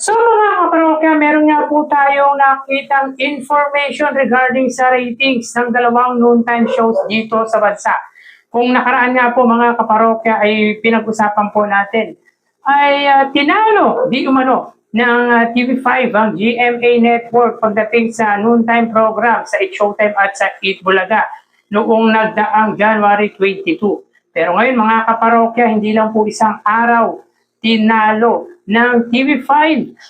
So mga kaparokya, meron nga po tayong nakitang information regarding sa ratings ng dalawang noontime shows dito sa bansa. Kung nakaraan nga po mga kaparokya ay pinag-usapan po natin, ay tinalo di umano ng TV5 ang GMA Network pagdating sa noontime program sa It's Showtime at sa Eat Bulaga noong nagdaang January 22. Pero ngayon mga kaparokya, hindi lang po isang araw tinalo ng TV5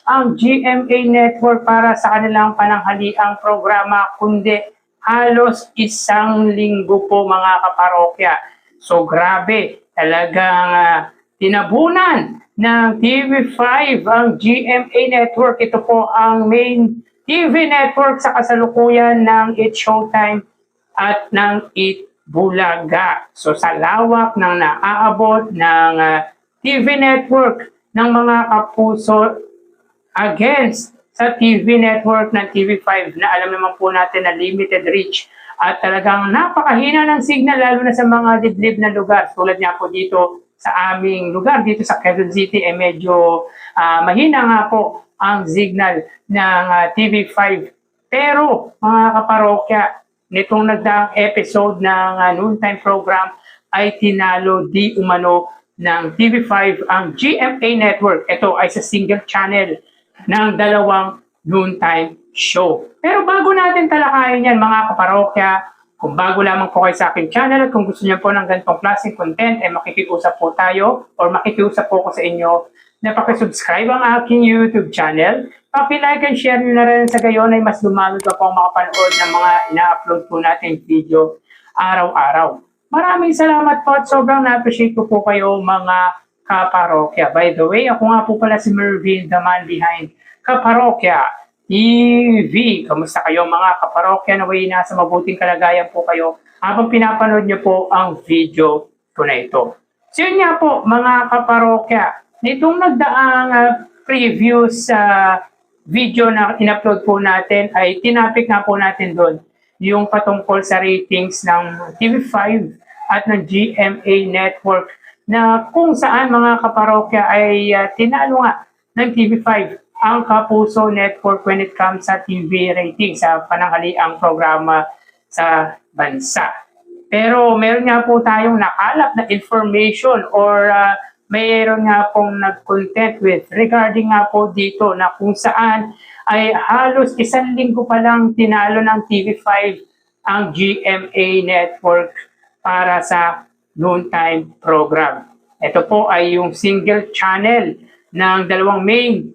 ang GMA Network para sa kanilang pananghaliang programa, kundi halos isang linggo po mga kaparokya. So grabe, talagang tinabunan ng TV5 ang GMA Network. Ito po ang main TV network sa kasalukuyan ng It's Showtime at ng Eat Bulaga. So sa lawak ng naaabot ng TV network ng mga kapuso against sa TV network ng TV5 na alam naman po natin na limited reach at talagang napakahina ng signal lalo na sa mga liblib na lugar. Tulad nga po dito sa aming lugar, dito sa Quezon City, medyo mahina nga po ang signal ng TV5. Pero mga kaparokya, nitong nagdaang episode ng noontime program ay tinalo di umano ng TV5 ang GMA Network. Ito ay sa single channel ng dalawang noontime show. Pero bago natin talakayin yan mga kaparokya, kung bago lamang po kayo sa aking channel at kung gusto niyo po ng ganitong klaseng content, makikiusap po tayo or makikiusap po ko sa inyo na pakisubscribe ang aking YouTube channel. Paki-like and share nyo na rin sa gayon ay mas lumami pa po makapanood ng mga ina-upload po natin video araw-araw. Maraming salamat po at sobrang na-appreciate ko po kayo mga kaparokya. By the way, ako nga po pala si Mervin, the man behind Kaparokya TV. Kamusta kayo mga kaparokya? Naway nasa mabuting kalagayan po kayo habang pinapanood nyo po ang video ko na ito. So yun nga po mga kaparokya, nitong nagdaang previous video na in-upload po natin ay tinapik nga po natin doon yung patungkol sa ratings ng TV5 at ng GMA Network na kung saan mga kaparokya ay tinalo nga ng TV5 ang Kapuso Network when it comes sa TV ratings sa pananghaliang programa sa bansa. Pero meron nga po tayong nakalap na information or mayroon nga pong nag-content with regarding nga po dito na kung saan ay halos isang linggo pa lang tinalo ng TV5 ang GMA Network para sa noontime program. Ito po ay yung single channel ng dalawang main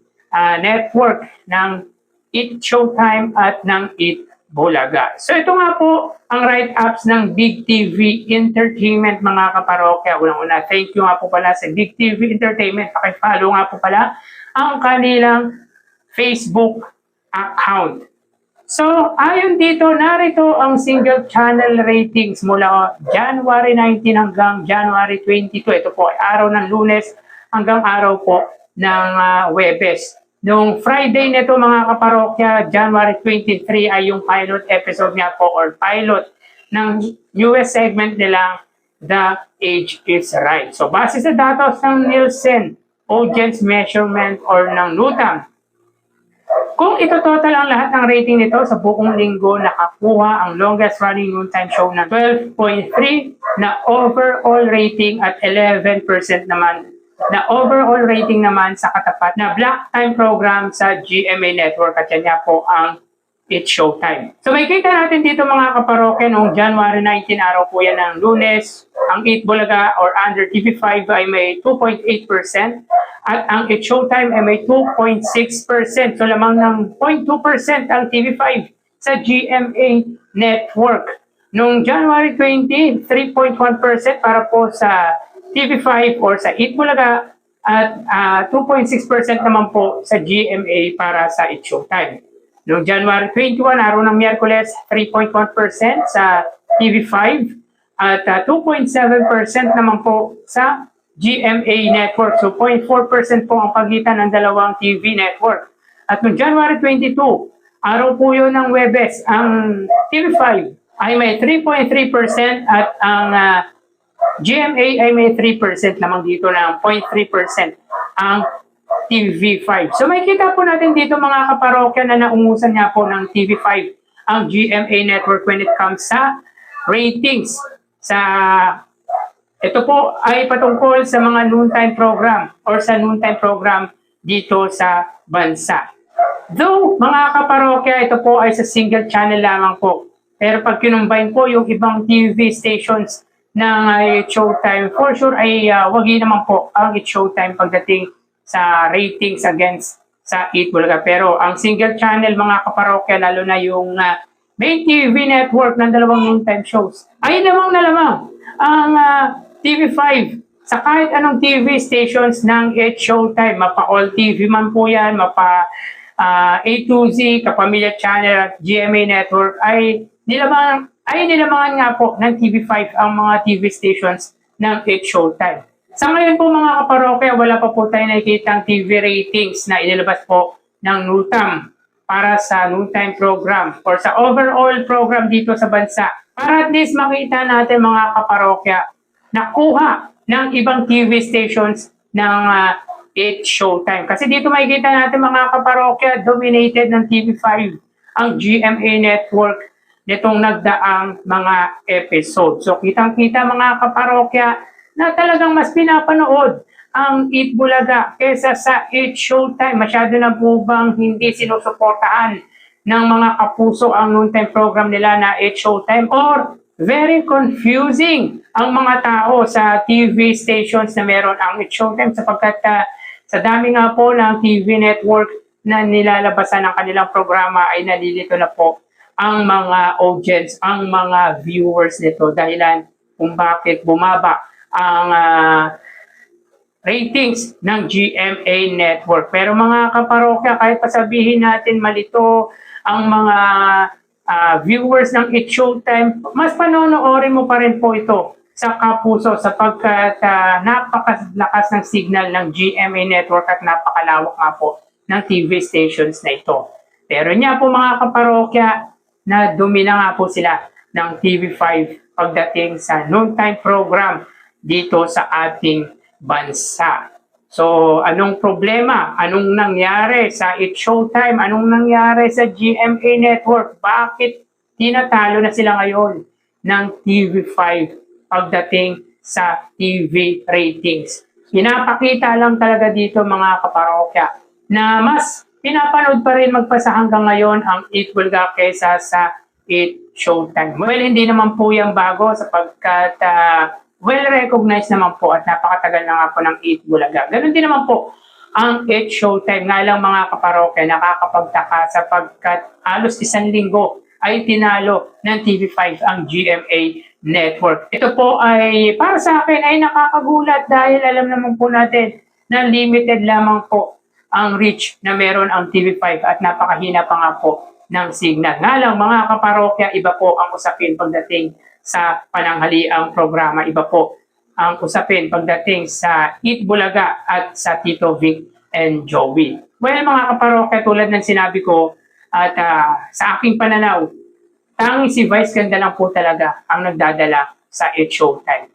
network ng Eat Showtime at ng Eat Bulaga. So ito nga po ang write-ups ng Big TV Entertainment mga kaparokya. Unang-una, thank you nga po pala sa Big TV Entertainment. Paki-follow nga po pala ang kanilang Facebook account. So, ayon dito, narito ang single channel ratings mula January 19 hanggang January 22. Ito po ay araw ng Lunes hanggang araw po ng Huwebes. Noong Friday nito mga kaparokya, January 23 ay yung pilot episode nga po or pilot ng newest segment nilang The Age is Right. So, base sa datos ng Nielsen Audience Measurement or ng NUTAM, kung ito total ang lahat ng rating nito sa buong linggo, nakakuha ang longest running noontime show na 12.3 na overall rating at 11% naman na overall rating naman sa katapat na block time program sa GMA Network at yan nga po ang It's Showtime. So may kita natin dito mga kaparokya noong January 19 araw po yan ng Lunes. Ang Eat Bulaga or under TV5 ay may 2.8% at ang It's Showtime ay may 2.6%. So lamang ng 0.2% ang TV5 sa GMA Network. Noong January 20, 3.1% para po sa TV5 or sa Eat Bulaga at 2.6% naman po sa GMA para sa It's Showtime. Noong January 21, araw ng Miyerkules, 3.1% sa TV5 at 2.7% naman po sa GMA Network. So 0.4% po ang pagitan ng dalawang TV network. At noong January 22, araw po yun ng Huwebes, ang TV5 ay may 3.3% at ang GMA ay may 3% lamang dito ng 0.3% ang TV5. So makikita po natin dito mga kaparokya na naungusan nga po ng TV5 ang GMA Network when it comes sa ratings. Ito po ay patungkol sa mga noontime program or sa noontime program dito sa bansa. Though mga kaparokya, ito po ay sa single channel lamang po. Pero pag kinumbine po yung ibang TV stations ng Showtime, for sure ay wagi naman po ang Showtime pagdating sa ratings against sa Eat Bulaga. Pero ang single channel mga kaparokya, lalo na yung main TV network ng dalawang noontime shows, ay lamang na lamang ang TV5 sa kahit anong TV stations ng Showtime. Mapa All TV man po yan, mapa A to Z, Kapamilya Channel at GMA Network ay nilamangan nga po ng TV5 ang mga TV stations ng Showtime. Sa ngayon po mga kaparokya, wala pa po tayo nakikitang TV ratings na inilabas po ng NUTAM para sa noontime program or sa overall program dito sa bansa. Para at least makita natin mga kaparokya na kuha ng ibang TV stations ng Showtime. Kasi dito makikita natin mga kaparokya, dominated ng TV5 ang GMA Network nitong nagdaang mga episode. So kitang-kita mga kaparokya na talagang mas pinapanood ang Eat Bulaga kesa sa Showtime. Masyado na po bang hindi sinusuportahan ng mga kapuso ang noontime program nila na Showtime, or very confusing ang mga tao sa TV stations na meron ang Showtime sapagkat sa dami nga po ng TV network na nilalabasan ng kanilang programa ay nalilito na po ang mga audience, ang mga viewers nito, dahilan kung bakit bumaba ang ratings ng GMA Network. Pero mga kaparokya, kahit pasabihin natin malito ang mga viewers ng Showtime, mas panonoorin mo pa rin po ito sa kapuso sapagkat napakalakas ng signal ng GMA Network at napakalawak nga po ng TV stations na ito. Pero niya po mga kaparokya, na dumina nga po sila ng TV5 pagdating sa noontime program dito sa ating bansa. So, anong problema? Anong nangyari sa Showtime? Anong nangyari sa GMA Network? Bakit tinatalo na sila ngayon ng TV5 pagdating sa TV ratings? Pinapakita lang talaga dito mga kaparokya na mas pinapanood pa rin magpasa hanggang ngayon ang Eat Bulaga kesa sa Eat Showtime. Well, hindi naman po yung bago sapagkat well-recognized naman po at napakatagal na nga po ng Eat Bulaga. Ganun din naman po ang Eat Showtime. Nga lang mga kaparokya, nakakapagtaka sapagkat halos 1 linggo ay tinalo ng TV5 ang GMA Network. Ito po ay para sa akin ay nakakagulat dahil alam naman po natin na limited lamang po ang reach na meron ang TV5 at napakahina pa nga po ng signal. Nga lang mga kaparokya, iba po ang usapin pagdating sa pananghaliang programa. Iba po ang usapin pagdating sa Eat Bulaga at sa Tito Vic and Joey. Well mga kaparokya, tulad ng sinabi ko at sa aking pananaw, tanging si Vice Ganda lang po talaga ang nagdadala sa Eat Showtime.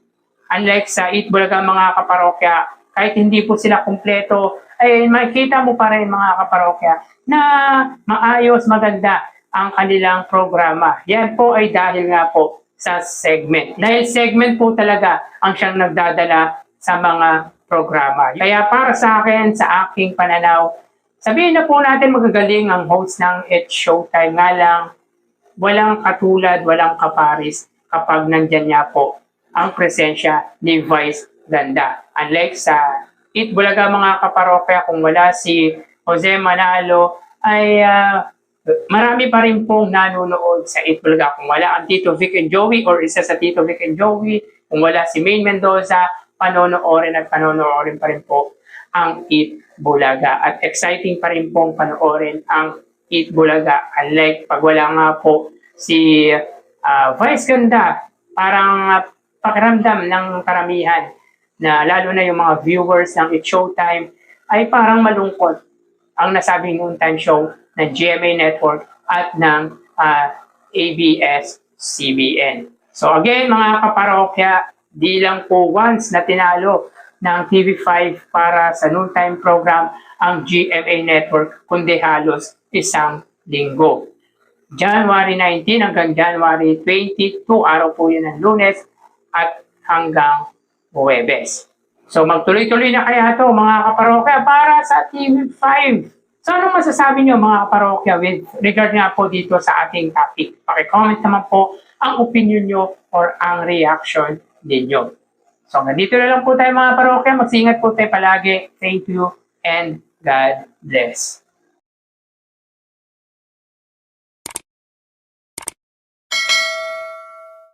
Unlike sa Eat Bulaga mga kaparokya, kahit hindi po sila kumpleto, ay makikita mo pa rin mga kaparokya na maayos, maganda ang kanilang programa. Yan po ay dahil nga po sa segment. Dahil segment po talaga ang siyang nagdadala sa mga programa. Kaya para sa akin, sa aking pananaw, sabihin na po natin magagaling ang host ng Eat Showtime. Nga lang, walang katulad, walang kaparis kapag nandyan niya po ang presensya ni Vice Ganda. Unlike sa Eat Bulaga mga kaparokya, kung wala si Jose Manalo, ay marami pa rin pong nanonood sa Eat Bulaga. Kung wala ang Tito Vic and Joey or isa sa Tito Vic and Joey, kung wala si Maine Mendoza, panonoorin pa rin po ang Eat Bulaga. At exciting pa rin pong panoorin ang Eat Bulaga. Unlike pag wala nga po si Vice Ganda, parang pakiramdam ng karamihan na lalo na yung mga viewers ng Eat Showtime ay parang malungkot ang nasabing noontime show ng GMA Network at ng ABS-CBN. So again mga kaparokya, di lang po once na tinalo ng TV5 para sa noontime program ang GMA Network kundi halos isang linggo. January 19 hanggang January 22, araw po yun ng Lunes at hanggang Huwebes. So magtuloy-tuloy na kaya ito mga kaparokya para sa TV5. So ano masasabi niyo mga kaparokya with regard nga po dito sa ating topic? Paki-comment naman po ang opinion niyo or ang reaction ninyo. So nandito na lang po tayo mga parokya. Magsingat po tayo palagi. Thank you and God bless.